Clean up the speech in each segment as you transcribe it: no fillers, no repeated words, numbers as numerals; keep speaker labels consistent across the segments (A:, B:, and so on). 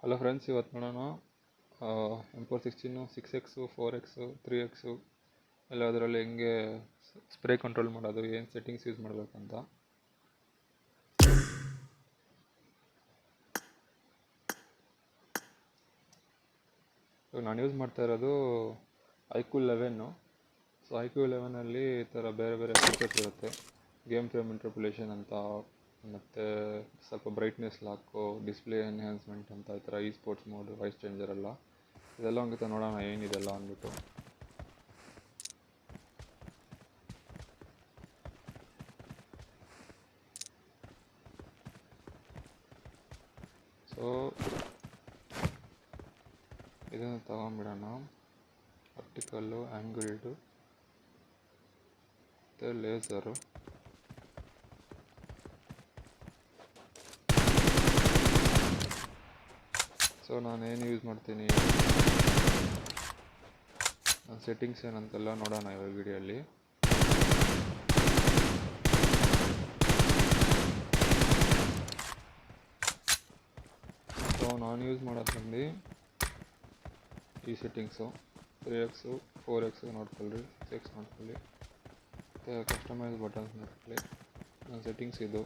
A: Hello friends, ಇವತ್ತು ನೋಡೋಣ M416 6X 4X 3X ಎಲ್ಲ ಅದರಲ್ಲಿ ಹೆಂಗೆ ಸ್ಪ್ರೇ ಕಂಟ್ರೋಲ್ ಮಾಡೋದು, ಏನು ಸೆಟ್ಟಿಂಗ್ಸ್ ಯೂಸ್ ಮಾಡಬೇಕಂತ. ನಾನು ಯೂಸ್ ಮಾಡ್ತಾ ಇರೋದು iQOO11. ಸೊ iQOO11ಅಲ್ಲಿ ಈ ಥರ ಬೇರೆ ಬೇರೆ ಫೀಚರ್ಸ್ ಇರುತ್ತೆ. ಗೇಮ್ ಫ್ರೇಮ್ ಇಂಟರ್ಪೋಲೇಷನ್ ಅಂತ, ಮತ್ತು ಸ್ವಲ್ಪ ಬ್ರೈಟ್ನೆಸ್ ಲಾಕು, ಡಿಸ್ಪ್ಲೇ ಎನ್ಹ್ಯಾನ್ಸ್ಮೆಂಟ್ ಅಂತ, ಈ ಥರ ಸ್ಪೋರ್ಟ್ಸ್ ಮೋಡ್, ವಾಯ್ಸ್ ಚೇಂಜರ್ ಎಲ್ಲ ಇದೆಲ್ಲ ಒಂದಿತ ನೋಡೋಣ ಏನಿದೆಲ್ಲ ಅಂದ್ಬಿಟ್ಟು. ಸೊ ಇದನ್ನು ತಗೊಂಡ್ಬಿಡೋಣ. ವರ್ಟಿಕಲ್ಲು, ಆ್ಯಂಗಲ್ಡು ಮತ್ತು ಲೇಸರು. ಸೊ ನಾನೇನು ಯೂಸ್ ಮಾಡ್ತೀನಿ, ನನ್ನ ಸೆಟ್ಟಿಂಗ್ಸ್ ಏನಂತೆಲ್ಲ ನೋಡೋಣ ಇವಾಗ ವಿಡಿಯೋಲ್ಲಿ. ಸೊ ನಾನು ಯೂಸ್ ಮಾಡೋದು ಬಂದು ಈ ಸೆಟ್ಟಿಂಗ್ಸು 3X 4X ನೋಡ್ಕೊಳ್ಳಿ, 6X ನೋಡ್ಕೊಳ್ಳಿ, ಮತ್ತು ಕಸ್ಟಮೈಸ್ ಬಟನ್ಸ್ ನೋಡ್ಕೊಳ್ಳಿ. ನನ್ನ ಸೆಟ್ಟಿಂಗ್ಸ್ ಇದು.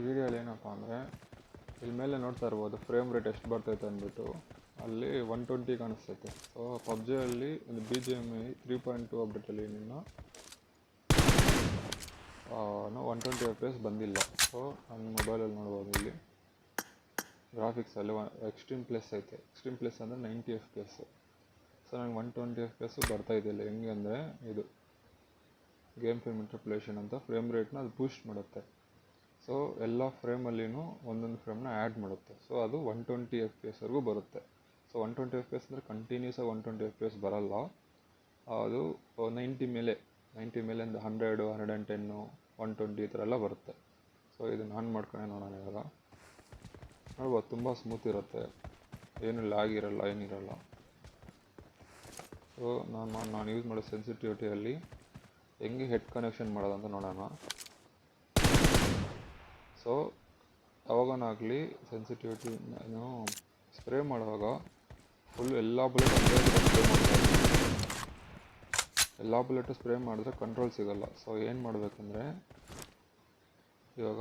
A: ವಿಡಿಯೋಲಿ ಏನಪ್ಪ ಅಂದರೆ, ಇಲ್ಲಿ ಮೇಲೆ ನೋಡ್ತಾ ಇರ್ಬೋದು ಫ್ರೇಮ್ ರೇಟ್ ಎಷ್ಟು ಬರ್ತೈತೆ ಅಂದ್ಬಿಟ್ಟು. ಅಲ್ಲಿ 120 ಕಾಣಿಸ್ತೈತೆ. ಸೊ ಪಬ್ಜಿಯಲ್ಲಿ ಒಂದು BGMI 3.2 ಅಪ್ಡೇಟಲ್ಲಿ ನಿನ್ನ 120 FPS ಬಂದಿಲ್ಲ. ಸೊ ನನ್ನ ಮೊಬೈಲಲ್ಲಿ ನೋಡ್ಬೋದು, ಇಲ್ಲಿ ಗ್ರಾಫಿಕ್ಸಲ್ಲಿ ಎಕ್ಸ್ಟ್ರೀಮ್ ಪ್ಲಸ್ ಐತೆ. ಎಕ್ಸ್ಟ್ರೀಮ್ ಪ್ಲಸ್ ಅಂದರೆ 90 FPS. ಸೊ ನನಗೆ 120 FPS ಬರ್ತಾಯಿದ್ದಿಲ್ಲ. ಹೆಂಗೆ ಅಂದರೆ, ಇದು ಗೇಮ್ ಫ್ರೇಮ್ ಇಂಟರ್ಪೋಲೇಷನ್ ಅಂತ ಫ್ರೇಮ್ ರೇಟ್ನ ಅದು ಬೂಸ್ಟ್ ಮಾಡುತ್ತೆ. ಸೊ ಎಲ್ಲ ಫ್ರೇಮಲ್ಲಿನೂ ಒಂದೊಂದು ಫ್ರೇಮ್ನ ಆ್ಯಡ್ ಮಾಡುತ್ತೆ. ಸೊ ಅದು 120 FPS ಬರುತ್ತೆ. ಸೊ 120 FPS ಅಂದರೆ ಕಂಟಿನ್ಯೂಸ್ ಆಗಿ 120 FPS ಬರಲ್ಲ. ಅದು 90 ಮೇಲೆ ಒಂದು 100, 110, 120 ಈ ಥರ ಎಲ್ಲ ಬರುತ್ತೆ. ಸೊ ಇದನ್ನು ಆನ್ ಮಾಡ್ಕೊಂಡೆ ನೋಡೋಣ ಇವಾಗ. ನೋಡ್ಬೋದು, ತುಂಬ ಸ್ಮೂತ್ ಇರುತ್ತೆ, ಏನು ಲ್ಯಾಗ್ ಇರಲ್ಲ, ಏನಿರಲ್ಲ. ಸೊ ನಾನು ಯೂಸ್ ಮಾಡೋ ಸೆನ್ಸಿಟಿವಿಟಿಯಲ್ಲಿ ಹೆಂಗೆ ಹೆಡ್ ಕನೆಕ್ಷನ್ ಮಾಡೋದಂತ ನೋಡೋಣ. ಸೊ ಯಾವಾಗನಾಗಲಿ ಸೆನ್ಸಿಟಿವಿಟಿ ನಾನು ಸ್ಪ್ರೇ ಮಾಡುವಾಗ ಫುಲ್ ಎಲ್ಲ ಬುಲೆಟ್ ಸ್ಪ್ರೇ ಮಾಡ್ತಾರೆ. ಎಲ್ಲ ಬುಲೆಟು ಸ್ಪ್ರೇ ಮಾಡಿದ್ರೆ ಕಂಟ್ರೋಲ್ ಸಿಗೋಲ್ಲ. ಸೊ ಏನು ಮಾಡಬೇಕಂದ್ರೆ, ಇವಾಗ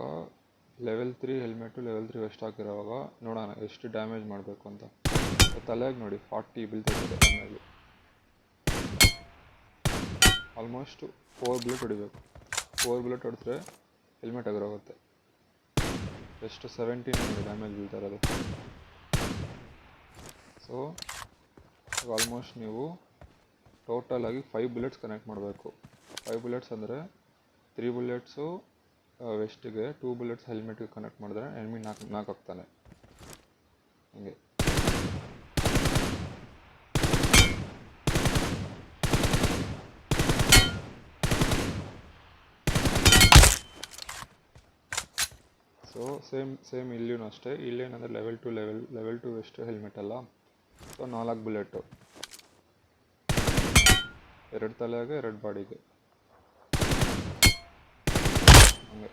A: ಲೆವೆಲ್ 3 ಹೆಲ್ಮೆಟು, ಲೆವೆಲ್ 3 ವೆಸ್ಟ್ ಹಾಕಿರೋವಾಗ ನೋಡೋಣ ಎಷ್ಟು ಡ್ಯಾಮೇಜ್ ಮಾಡಬೇಕು ಅಂತ. ತಲೆಗೆ ನೋಡಿ 40 ಬೀಳ್ತೈತೆ ಡ್ಯಾಮೇಜು. ಆಲ್ಮೋಸ್ಟ್ 4 ಬುಲೆಟ್ ಹೊಡಿಬೇಕು. 4 ಬುಲೆಟ್ ಹೊಡೆದ್ರೆ ಹೆಲ್ಮೆಟ್ ಆಗಿರೋಗುತ್ತೆ. ಎಷ್ಟು 17 ಡ್ಯಾಮೇಜ್ ಬೀಳ್ತಾ ಇರೋದು. ಸೊ ಆಲ್ಮೋಸ್ಟ್ ನೀವು ಟೋಟಲಾಗಿ 5 ಬುಲೆಟ್ಸ್ ಕನೆಕ್ಟ್ ಮಾಡಬೇಕು. 5 ಬುಲೆಟ್ಸ್ ಅಂದರೆ 3 ಬುಲೆಟ್ಸು ವೆಸ್ಟಿಗೆ, 2 ಬುಲೆಟ್ಸ್ ಹೆಲ್ಮೆಟ್ಗೆ ಕನೆಕ್ಟ್ ಮಾಡಿದ್ರೆ ಎನಿಮಿ ನಾಕ್ ಆಗ್ತಾನೆ. ಹಂಗೆ ಸೊ ಸೇಮ್ ಇಲ್ಲಿಯೂ ಅಷ್ಟೇ. ಇಲ್ಲೇನಂದರೆ ಲೆವೆಲ್ 2 ವೆಸ್ಟ್ ಹೆಲ್ಮೆಟ್ ಅಲ್ಲ. ಸೊ 4 ಬುಲೆಟು, 2 ತಲೆಗೆ, 2 ಬಾಡಿಗೆ, ಹಂಗೆ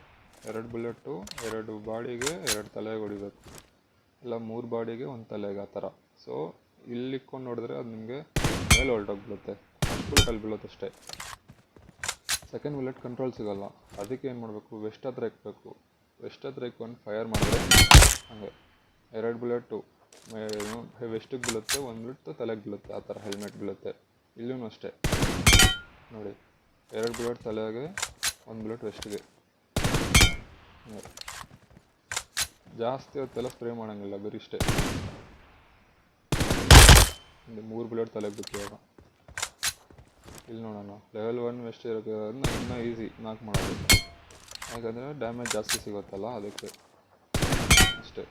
A: 2 ಬುಲೆಟು, 2 ಬಾಡಿಗೆ, 2 ತಲೆಗೆ ಹೊಡಿಬೇಕು. ಇಲ್ಲ 3 ಬಾಡಿಗೆ, 1 ತಲೆಗೆ, ಆ ಥರ. ಸೊ ಇಲ್ಲಿ ಇಕ್ಕೊಂಡು ನೋಡಿದ್ರೆ ಅದು ನಿಮಗೆ ಮೇಲೆ ಹೊರಟೋಗ್ಬಿಡುತ್ತೆ. ಬುಲೆಟಲ್ಲಿ ಬೀಳುತ್ತೆ ಅಷ್ಟೇ. ಸೆಕೆಂಡ್ ಬುಲೆಟ್ ಕಂಟ್ರೋಲ್ ಸಿಗೋಲ್ಲ. ಅದಕ್ಕೆ ಏನು ಮಾಡಬೇಕು, ವೆಸ್ಟ್ ಹತ್ರ ಇಕ್ಬೇಕು. ವೆಸ್ಟ್ ಹತ್ರ ಇಕ್ಕೊಂಡು ಫೈರ್ ಮಾಡಿದ್ರೆ ಹಾಗೆ 2 ಬುಲೆಟು ವೆಸ್ಟಿಗೆ ಬೀಳುತ್ತೆ, 1 ಬುಲೆಟ್ ತಲೆಗೆ ಬೀಳುತ್ತೆ. ಆ ಥರ ಹೆಲ್ಮೆಟ್ ಬೀಳುತ್ತೆ. ಇಲ್ಲೂ ಅಷ್ಟೇ ನೋಡಿ, 2 ಬುಲೆಟ್ ತಲೆಗೆ, 1 ಬುಲೆಟ್ ವೆಸ್ಟಿಗೆ. ಜಾಸ್ತಿ ಹೊತ್ತೆಲ್ಲ ಸ್ಪ್ರೇ ಮಾಡೋಂಗಿಲ್ಲ, ಬರೀ ಇಷ್ಟೇ. ಒಂದು 3 ಬುಲೆಟ್ ತಲೆಗೆ ಬಿಟ್ಟು. ಇವಾಗ ಇಲ್ಲಿ ನೋಡೋಣ, ಲೆವೆಲ್ 1 ವೆಸ್ಟ್ ಇರೋದ್ರಿಂದ ಇನ್ನೂ ಈಸಿ ನಾಕ್ ಮಾಡೋದು, ಯಾಕಂದರೆ ಡ್ಯಾಮೇಜ್ ಜಾಸ್ತಿ ಸಿಗುತ್ತಲ್ಲ, ಅದಕ್ಕೆ ಅಷ್ಟೇ.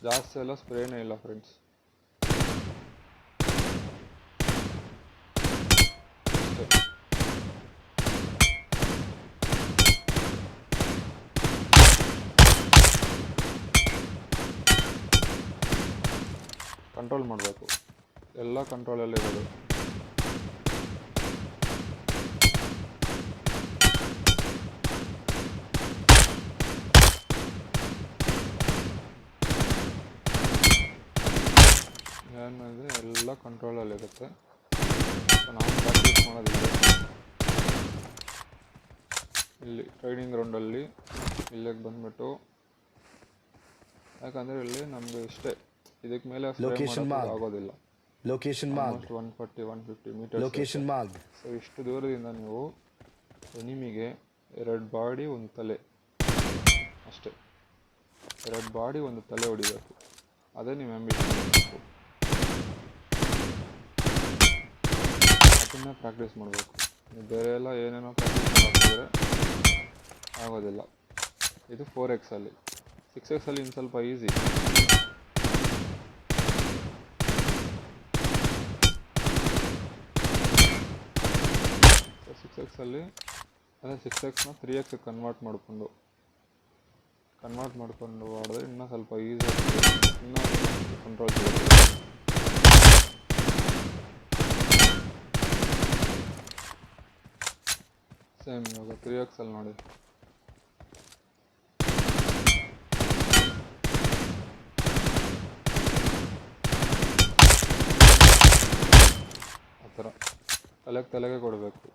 A: ಜಾಸ್ತಿ ಎಲ್ಲ ಸ್ಪ್ರೇನೇ ಇಲ್ಲ ಫ್ರೆಂಡ್ಸ್. ಕಂಟ್ರೋಲ್ ಮಾಡಬೇಕು, ಎಲ್ಲ ಕಂಟ್ರೋಲಲ್ಲಿ ಇರೋದು. ಕಂಟ್ರೋಲಲ್ಲಿರುತ್ತೆ. ಸೊ ನಾವು ಪ್ರಾಕ್ಟೀಸ್ ಮಾಡೋದಿಲ್ಲ. ಇಲ್ಲಿ ಟ್ರೈನಿಂಗ್ ಗ್ರೌಂಡಲ್ಲಿ ಇಲ್ಲಿಗೆ ಬಂದ್ಬಿಟ್ಟು, ಯಾಕಂದರೆ ಇಲ್ಲಿ ನಮಗೆ ಇಷ್ಟೇ, ಇದಕ್ಕೆ ಮೇಲೆ ಆಗೋದಿಲ್ಲ. Almost 140-150 metres. ಸೊ ಇಷ್ಟು ದೂರದಿಂದ ನೀವು ಎನಿಮಿಗೆ 2 ಬಾಡಿ 1 ತಲೆ ಅಷ್ಟೇ, 2 ಬಾಡಿ 1 ತಲೆ ಹೊಡಿಬೇಕು. ಅದೇ ನೀವು ಆಂಬಿಷನ್ ಮಾಡಬೇಕು. ಅದನ್ನೇ ಪ್ರಾಕ್ಟೀಸ್ ಮಾಡಬೇಕು. ನೀವು ಬೇರೆ ಎಲ್ಲ ಏನೇನೋ ಪ್ರಾಕ್ಟೀಸ್ ಮಾಡಿದ್ರೆ ಆಗೋದಿಲ್ಲ. ಇದು 4X ಅಲ್ಲಿ. 6X ಅಲ್ಲಿ ಇನ್ನು ಸ್ವಲ್ಪ ಈಸಿ. 6X ಅಲ್ಲಿ ಅದೇ 6Xನ 3X ಕನ್ವರ್ಟ್ ಮಾಡಿಕೊಂಡು ಮಾಡಿದ್ರೆ ಇನ್ನೂ ಸ್ವಲ್ಪ ಈಸಿಯಾಗಿ ಇನ್ನೂ ಕಂಟ್ರೋಲ್ ಸಿಗುತ್ತೆ. ಸೇಮ್ ಇವಾಗ 3X ಅಲ್ಲಿ ನೋಡಿ, ಆ ಥರ ತಲೆಗೆ ಕೊಡಬೇಕು.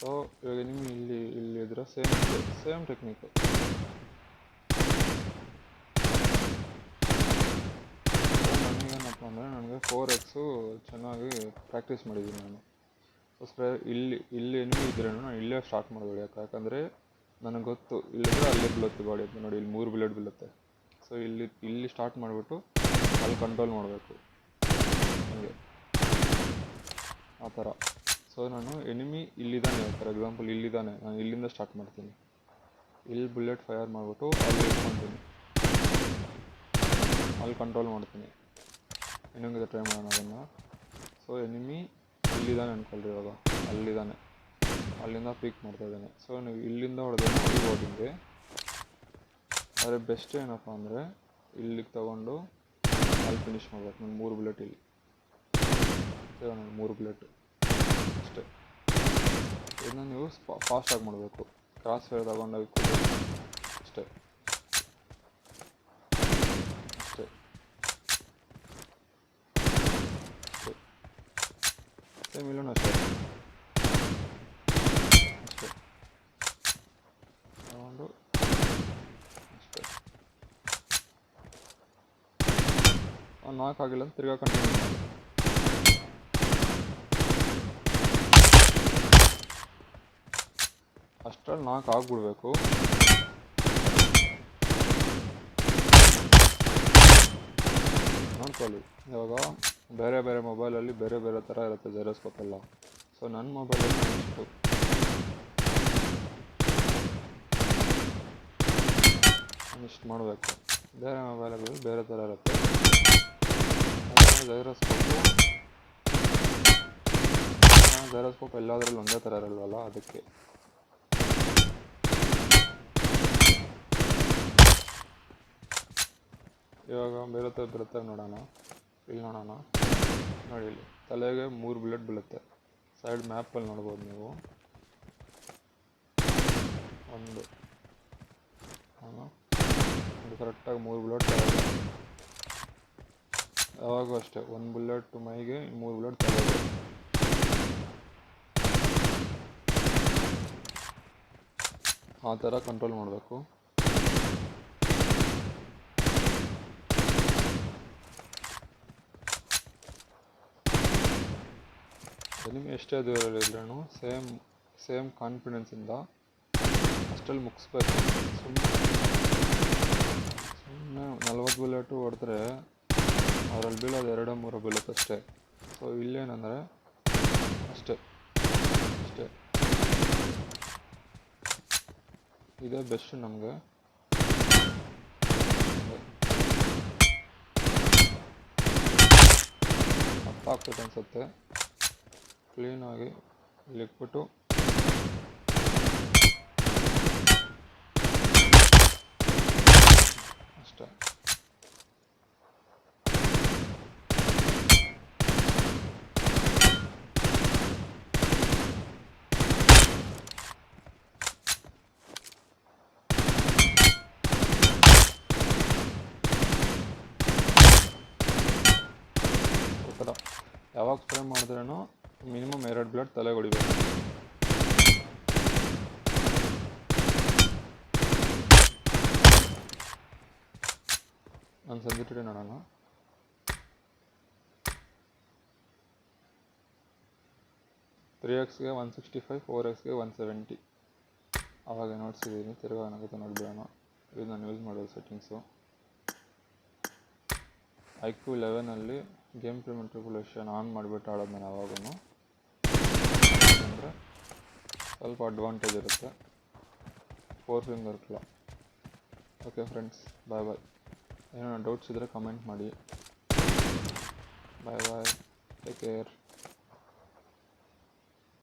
A: ಸೊ ಇವಾಗ ನಿಮಗೆ ಇಲ್ಲಿ ಇದ್ರೆ ಸೇಮ್ ಟೆಕ್ನಿಕ್. ನನಗೇನಪ್ಪ ಅಂದರೆ ನನಗೆ 4X ಚೆನ್ನಾಗಿ ಪ್ರಾಕ್ಟೀಸ್ ಮಾಡಿದ್ದೀನಿ ನಾನು. ಅದಕ್ಕೋಸ್ಕರ ಇಲ್ಲಿ ಎನಿಮಿ ಇದ್ರೂ ನಾನು ಇಲ್ಲೇ ಸ್ಟಾರ್ಟ್ ಮಾಡೋದು. ಯಾಕಂದರೆ ನನಗೆ ಗೊತ್ತು ಇಲ್ಲಿದ್ರೆ ಅಲ್ಲೇ ಬೀಳುತ್ತೆ ಬಾಡಿ ಅಂತ. ನೋಡಿ ಇಲ್ಲಿ 3 ಬುಲೆಟ್ ಬೀಳುತ್ತೆ. ಸೊ ಇಲ್ಲಿ ಸ್ಟಾರ್ಟ್ ಮಾಡಿಬಿಟ್ಟು ಅಲ್ಲಿ ಕಂಟ್ರೋಲ್ ಮಾಡಬೇಕು, ಹಾಗೆ ಆ ಥರ. ಸೊ ನಾನು ಎನಿಮಿ ಇಲ್ಲಿದ್ದಾನೆ, ಫಾರ್ ಎಕ್ಸಾಂಪಲ್ ಇಲ್ಲಿದ್ದಾನೆ, ನಾನು ಇಲ್ಲಿಂದ ಸ್ಟಾರ್ಟ್ ಮಾಡ್ತೀನಿ. ಇಲ್ಲಿ ಬುಲೆಟ್ ಫೈರ್ ಮಾಡಿಬಿಟ್ಟು ಅಲ್ಲಿ ಇಟ್ಕೊತೀನಿ, ಅಲ್ಲಿ ಕಂಟ್ರೋಲ್ ಮಾಡ್ತೀನಿ. ಇನ್ನೊಂದು ಟ್ರೈ ಮಾಡೋಣ ಅದನ್ನು. ಸೊ ಎನಿಮಿ ಇಲ್ಲಿದ್ದಾನೆ ಅಂದ್ಕೊಳ್ರಿ, ಇವಾಗ ಅಲ್ಲಿದ್ದಾನೆ, ಅಲ್ಲಿಂದ ಪಿಕ್ ಮಾಡ್ತಾಯಿದ್ದಾನೆ. ಸೊ ನೀವು ಇಲ್ಲಿಂದ ಹೊಡೆದೇನೋ ಅಲ್ಲಿ ಹೋಗಿದ್ದೆ. ಆದರೆ ಬೆಸ್ಟ್ ಏನಪ್ಪ ಅಂದರೆ ಇಲ್ಲಿಗೆ ತೊಗೊಂಡು ಅಲ್ಲಿ ಫಿನಿಷ್ ಮಾಡ್ಬೇಕು. ನಾನು 3 ಬುಲೆಟ್ ಇಲ್ಲಿ, ನಾನು 3 ಬುಲೆಟ್ ಅಷ್ಟೇ. ಇದನ್ನ ನೀವು ಫಾಸ್ಟಾಗಿ ಮಾಡಬೇಕು. ಕ್ರಾಸ್ ಫೈರ್ ತಗೊಂಡೋಗಿ ಅಷ್ಟೇ ಅಷ್ಟೇ ಸೇಮ್ ಇಲ್ಲೂ ಅಷ್ಟೇ ತಗೊಂಡು ಅಷ್ಟೇ. 4 ಆಗಿಲ್ಲ ಅಂತ ತಿರ್ಗಾ ಕಂಟಿನ್ಯೂ ಮಾಡಿ. ಅಷ್ಟರಲ್ಲಿ 4 ಆಗಿಬಿಡ್ಬೇಕು. ನೋಡ್ಕೊಳ್ಳಿ, ಇವಾಗ ಬೇರೆ ಮೊಬೈಲಲ್ಲಿ ಬೇರೆ ಥರ ಇರುತ್ತೆ ಜೈರೋಸ್ಕೋಪ್ ಎಲ್ಲ. ಸೊ ನನ್ನ ಮೊಬೈಲಲ್ಲಿ ಇಷ್ಟು ಮಾಡಬೇಕು. ಬೇರೆ ಮೊಬೈಲಲ್ಲಿ ಬೇರೆ ಥರ ಇರುತ್ತೆ. ಜೈರೋಸ್ಕೋಪ್ ಎಲ್ಲದರಲ್ಲೂ ಒಂದೇ ಥರ ಇರಲ್ವಲ್ಲ, ಅದಕ್ಕೆ. ಇವಾಗ ಬರುತ್ತೆ ನೋಡೋಣ. ಇಲ್ಲಿ ನೋಡೋಣ, ನೋಡಿ ಇಲ್ಲಿ ತಲೆಗೆ 3 ಬುಲೆಟ್ ಬೀಳುತ್ತೆ. ಸೈಡ್ ಮ್ಯಾಪಲ್ಲಿ ನೋಡ್ಬೋದು ನೀವು. 1 ಕರೆಕ್ಟಾಗಿ 3 ಬುಲೆಟ್ ತಲೆಗೆ. ಯಾವಾಗೂ ಅಷ್ಟೇ, 1 ಬುಲೆಟ್ ಮೈಗೆ, 3 ಬುಲೆಟ್ ತಲೆಗೆ. ಆ ಥರ ಕಂಟ್ರೋಲ್ ಮಾಡಬೇಕು. ನಿಮಗೆ ಎಷ್ಟೇ ದೂರಲ್ಲಿದ್ರೂ ಸೇಮ್ ಕಾನ್ಫಿಡೆನ್ಸಿಂದ ಅಷ್ಟಲ್ಲಿ ಮುಗಿಸ್ಬೇಕು. ಸುಮ್ಮನೆ 40 ಬುಲೆಟು ಹೊಡೆದ್ರೆ ಅದರಲ್ಲಿ ಬೀಳೋದು 2-3 ಬುಲೆಟ್ ಅಷ್ಟೇ. ಸೊ ಇಲ್ಲೇನಂದರೆ ಅಷ್ಟೇ ಇದೇ ಬೆಸ್ಟ್ ನಮಗೆ. ಅರ್ಥ ಆಗ್ತದೆ ಅನಿಸುತ್ತೆ. ಕ್ಲೀನಾಗಿ ಇಲ್ಲಿಕ್ಬಿಟ್ಟು ಅಷ್ಟೇ. ಯಾವಾಗ ಸ್ಪ್ರೇ ಮಾಡಿದ್ರೂ ಮಿನಿಮಮ್ 2 ಬ್ಲೇಡ್ ತಲೆಗೆ ಹೊಡಿಬೇಕು. ನಾನು ಸೆನ್ಸಿಟಿವಿಟಿ ನೋಡೋಣ. ತ್ರೀ ಎಕ್ಸ್ಗೆ 165, 4Xಗೆ 170 ಆವಾಗ ನೋಡ್ಸಿದ್ದೀನಿ. ತಿರ್ಗಾ ಏನಾಗುತ್ತೆ ನೋಡ್ಬಿಡೋಣ. ಇದು ನಾನು ಯೂಸ್ ಮಾಡೋದು settings. IQ 11 game frame interpolation on ಮಾಡಿಬಿಟ್ಟು ಆಡೋದು ನಾನು ಯಾವಾಗೂ. ಅಂದರೆ ಸ್ವಲ್ಪ ಅಡ್ವಾಂಟೇಜ್ ಇರುತ್ತೆ. 4 ಫಿಂಗರ್ ಕ್ಲಾ. ಓಕೆ ಫ್ರೆಂಡ್ಸ್, ಬಾಯ್ ಬಾಯ್. ಏನೋ ಡೌಟ್ಸ್ ಇದ್ದರೆ ಕಮೆಂಟ್ ಮಾಡಿ. ಬಾಯ್ ಬಾಯ್, ಟೇಕ್ ಕೇರ್.